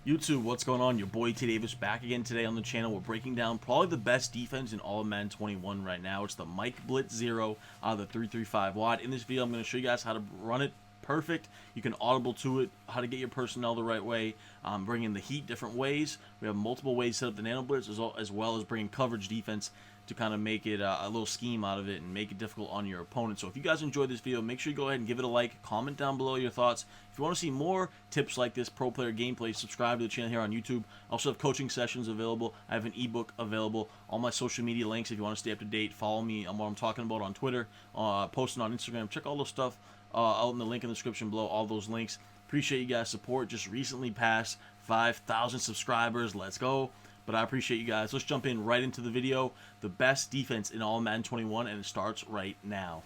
YouTube, what's going on? Your boy T. Davis back again today on the channel. We're breaking down probably the best defense in all of Madden 21 right now. It's the Mike Blitz 0 out of the 335 wide. In this video, I'm going to show you guys how to run it perfect. You can audible to it, how to get your personnel the right way, bring in the heat different ways. We have multiple ways to set up the Nano Blitz as well as bringing coverage defense to kind of make it a little scheme out of it and make it difficult on your opponent. So if you guys enjoyed this video, make sure you go ahead and give it a like, comment down below your thoughts. If you want to see more tips like this, pro player gameplay, subscribe to the channel here on YouTube. I also have coaching sessions available. I have an ebook available. All my social media links if you want to stay up to date. Follow me on what I'm talking about on Twitter, posting on Instagram. Check all those stuff out in the link in the description below, all those links. Appreciate you guys' support. Just recently passed 5,000 subscribers. Let's go. But I appreciate you guys. Let's jump in right into the video. The best defense in all Madden 21, and it starts right now.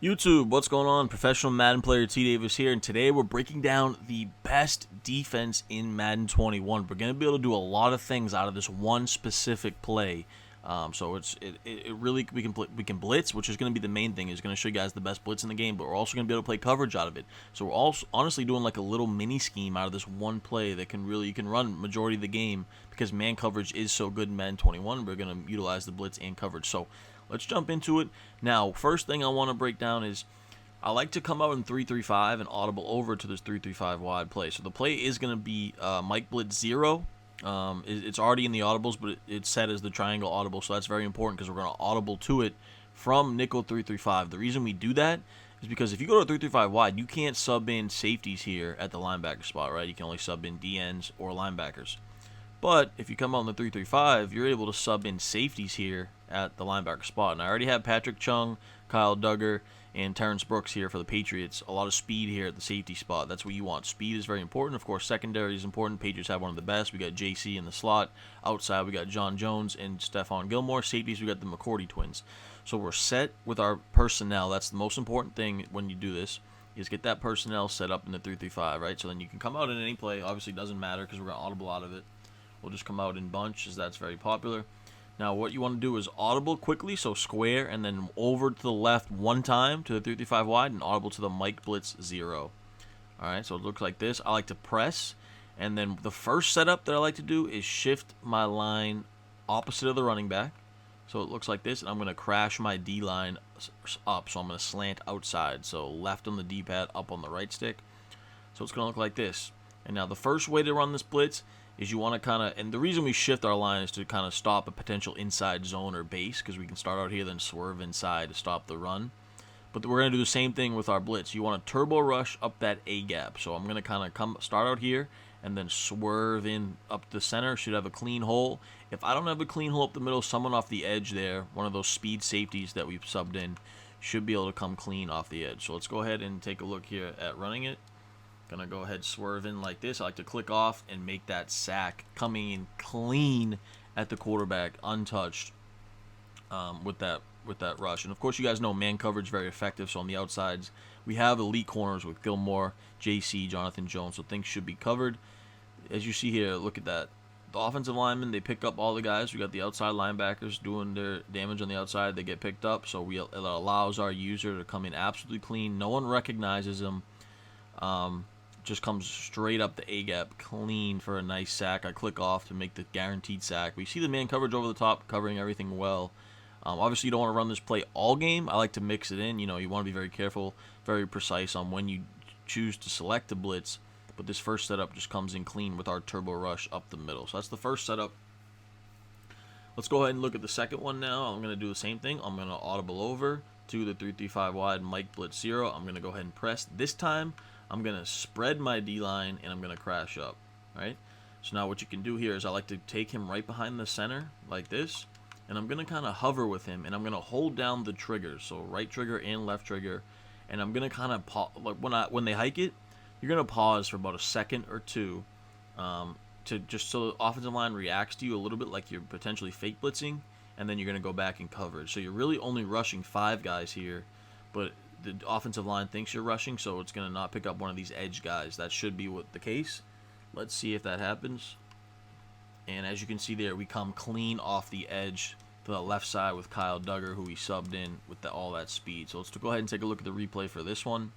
YouTube, what's going on? Professional Madden player T. Davis here, and today we're breaking down the best defense in Madden 21. We're going to be able to do a lot of things out of this one specific play. So it really we can blitz, which is going to be the main thing. Is going to show you guys the best blitz in the game, but we're also going to be able to play coverage out of it. So we're also honestly doing like a little mini scheme out of this one play that can really, you can run majority of the game because man coverage is so good in Madden 21. We're going to utilize the blitz and coverage. So let's jump into it. Now, first thing I want to break down is I like to come out in 3-3-5 and audible over to this 3-3-5 wide play. So the play is going to be Mike Blitz 0. It's already in the audibles, but it's set as the triangle audible, so that's very important because we're going to audible to it from nickel 3-3-5. The reason we do that is because if you go to 3-3-5 wide, you can't sub in safeties here at the linebacker spot, right? You can only sub in DNs or linebackers. But if you come on the 3-3-5, you're able to sub in safeties here at the linebacker spot. And I already have Patrick Chung, Kyle Duggar, and Terrence Brooks here for the Patriots. A lot of speed here at the safety spot. That's what you want. Speed is very important. Of course, secondary is important. Patriots have one of the best. We got JC in the slot. Outside, we got John Jones and Stephon Gilmore. Safeties, we got the McCourty twins. So we're set with our personnel. That's the most important thing when you do this, is get that personnel set up in the 3-3-5, right? So then you can come out in any play. Obviously, it doesn't matter because we're going to audible out of it. We'll just come out in bunch, as that's very popular. Now, what you want to do is audible quickly, so square, and then over to the left one time to the 3-3-5 wide, and audible to the Mike Blitz 0. Alright, so it looks like this. I like to press, and then the first setup that I like to do is shift my line opposite of the running back. So it looks like this, and I'm going to crash my D-line up, so I'm going to slant outside. So left on the D-pad, up on the right stick. So it's going to look like this. And now the first way to run this blitz is you want to kind of, and the reason we shift our line is to kind of stop a potential inside zone or base, because we can start out here then swerve inside to stop the run. But we're going to do the same thing with our blitz. You want to turbo rush up that A gap. So I'm going to kind of start out here and then swerve in up the center. Should have a clean hole. If I don't have a clean hole up the middle, someone off the edge there, one of those speed safeties that we've subbed in, should be able to come clean off the edge. So let's go ahead and take a look here at running it. Gonna go ahead, swerve in like this. I like to click off and make that sack coming in clean at the quarterback, untouched, with that rush. And of course, you guys know man coverage very effective. So on the outsides, we have elite corners with Gilmore, JC, Jonathan Jones. So things should be covered. As you see here, look at that. The offensive linemen, they pick up all the guys. We got the outside linebackers doing their damage on the outside. They get picked up. So it allows our user to come in absolutely clean. No one recognizes them. Just comes straight up the A-gap clean for a nice sack. I click off to make the guaranteed sack. We see the man coverage over the top, covering everything well. Obviously, you don't want to run this play all game. I like to mix it in. You know, you want to be very careful, very precise on when you choose to select a blitz. But this first setup just comes in clean with our turbo rush up the middle. So that's the first setup. Let's go ahead and look at the second one now. I'm going to do the same thing. I'm going to audible over to the 3-3-5 wide Mike Blitz 0. I'm going to go ahead and press. This time, I'm going to spread my D-line, and I'm going to crash up, right? So now what you can do here is I like to take him right behind the center like this, and I'm going to kind of hover with him, and I'm going to hold down the triggers, so right trigger and left trigger, and I'm going to kind of, like when they hike it, you're going to pause for about a second or two to just so the offensive line reacts to you a little bit like you're potentially fake blitzing, and then you're going to go back in coverage. So you're really only rushing 5 guys here, but the offensive line thinks you're rushing, so it's going to not pick up one of these edge guys. That should be the case. Let's see if that happens. And as you can see there, we come clean off the edge to the left side with Kyle Duggar, who we subbed in with all that speed. So let's go ahead and take a look at the replay for this one.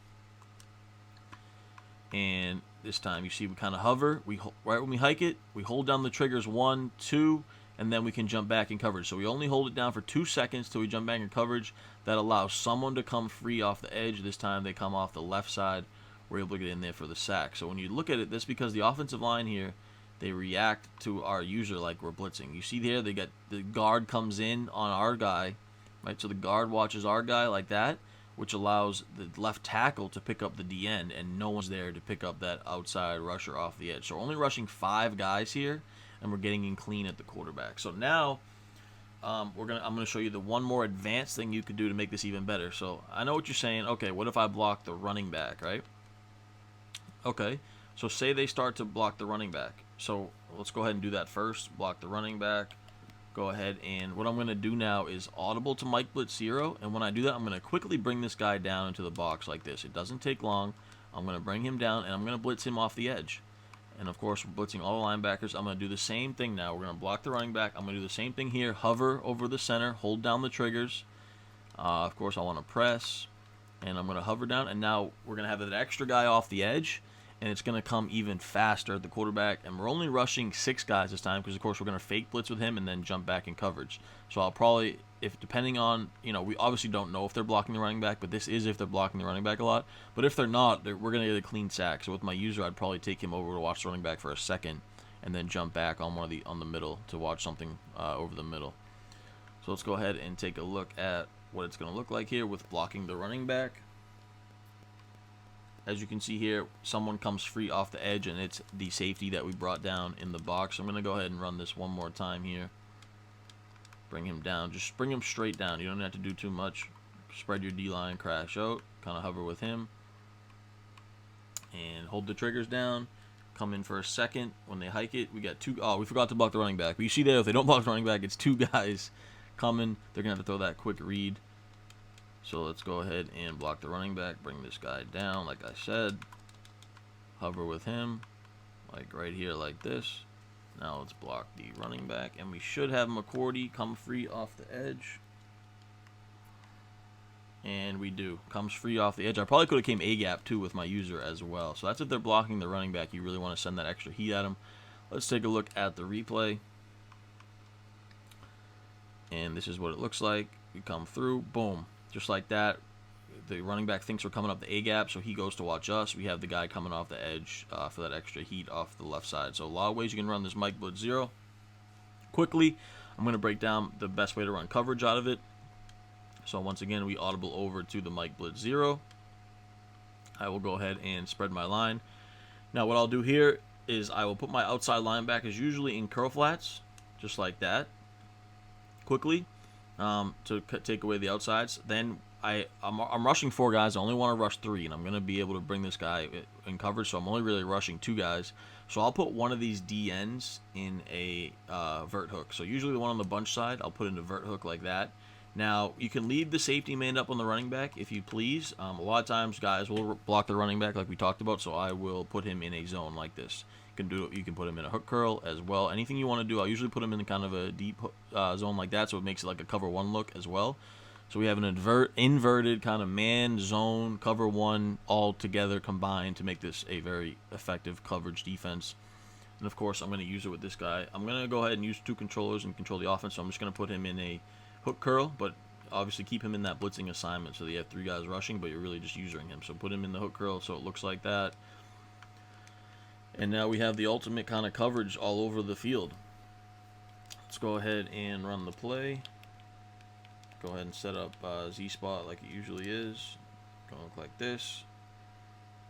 And this time, you see we kind of hover. Right when we hike it, we hold down the triggers 1, 2, and then we can jump back in coverage. So we only hold it down for 2 seconds till we jump back in coverage. That allows someone to come free off the edge. This time they come off the left side. We're able to get in there for the sack. So when you look at it, that's because the offensive line here, they react to our user like we're blitzing. You see there, they got the guard comes in on our guy, right? So the guard watches our guy like that, which allows the left tackle to pick up the D end, and no one's there to pick up that outside rusher off the edge. So we're only rushing 5 guys here, and we're getting in clean at the quarterback. So now I'm gonna show you the one more advanced thing you could do to make this even better. So I know what you're saying. Okay, what if I block the running back, right? Okay, so say they start to block the running back. So let's go ahead and do that first. Block the running back. Go ahead, and what I'm going to do now is audible to Mike Blitz 0, and when I do that, I'm going to quickly bring this guy down into the box like this. It doesn't take long. I'm going to bring him down, and I'm going to blitz him off the edge. And of course, we're blitzing all the linebackers. I'm going to do the same thing now. We're going to block the running back. I'm going to do the same thing here. Hover over the center. Hold down the triggers. Of course, I want to press, and I'm going to hover down, and now we're going to have that extra guy off the edge, and it's going to come even faster at the quarterback. And we're only rushing 6 guys this time because, of course, we're going to fake blitz with him and then jump back in coverage. So I'll probably, if depending on, we obviously don't know if they're blocking the running back, but this is if they're blocking the running back a lot. But if they're not, we're going to get a clean sack. So with my user, I'd probably take him over to watch the running back for a second and then jump back on on the middle to watch something over the middle. So let's go ahead and take a look at what it's going to look like here with blocking the running back. As you can see here, someone comes free off the edge, and it's the safety that we brought down in the box. I'm going to go ahead and run this one more time here. Bring him down. Just bring him straight down. You don't have to do too much. Spread your D-line, crash out. Kind of hover with him. And hold the triggers down. Come in for a second. When they hike it, we got 2. Oh, we forgot to block the running back. But you see there, if they don't block the running back, it's 2 guys coming. They're going to have to throw that quick read. So let's go ahead and block the running back. Bring this guy down, like I said. Hover with him, like right here, like this. Now let's block the running back, and we should have McCourty come free off the edge. And we do. Comes free off the edge. I probably could have came A-gap too with my user as well. So that's if they're blocking the running back. You really want to send that extra heat at them. Let's take a look at the replay. And this is what it looks like. We come through, boom. Just like that, the running back thinks we're coming up the A-gap, so he goes to watch us. We have the guy coming off the edge for that extra heat off the left side. So a lot of ways you can run this Mike Blitz 0. Quickly, I'm going to break down the best way to run coverage out of it. So once again, we audible over to the Mike Blitz 0. I will go ahead and spread my line. Now what I'll do here is I will put my outside linebackers usually in curl flats, just like that, quickly. To take away the outsides. Then I'm rushing 4 guys. I only want to rush 3, and I'm going to be able to bring this guy in coverage, so I'm only really rushing 2 guys. So I'll put one of these DNs in a vert hook. So usually the one on the bunch side, I'll put in a vert hook like that. Now, you can leave the safety man up on the running back if you please. A lot of times guys will block the running back like we talked about, so I will put him in a zone like this. You can put him in a hook curl as well. Anything you want to do, I'll usually put him in kind of a deep zone like that, so it makes it like a cover 1 look as well. So we have an inverted kind of man zone cover 1 all together combined to make this a very effective coverage defense. And of course, I'm going to use it with this guy. I'm going to go ahead and use 2 controllers and control the offense. So I'm just going to put him in a hook curl, but obviously keep him in that blitzing assignment so that you have 3 guys rushing, but you're really just using him. So put him in the hook curl so it looks like that. And now we have the ultimate kind of coverage all over the field. Let's go ahead and run the play. Go ahead and set up Z-spot like it usually is. Gonna look like this.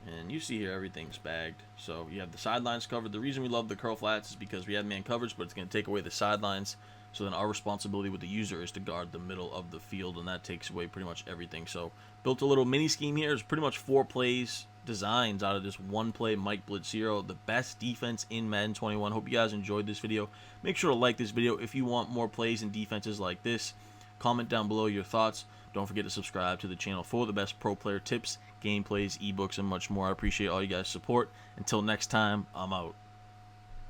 And you see here everything's bagged. So you have the sidelines covered. The reason we love the curl flats is because we have man coverage, but it's going to take away the sidelines. So then our responsibility with the user is to guard the middle of the field, and that takes away pretty much everything. So built a little mini scheme here. It's pretty much 4 plays designs out of this 1 play Mike Blitz 0, the best defense in Madden 21. Hope you guys enjoyed this video. Make sure to like this video if you want more plays and defenses like this. Comment down below your thoughts. Don't forget to subscribe to the channel for the best pro player tips, gameplays, ebooks, and much more. I appreciate all you guys' support. Until next time, I'm out.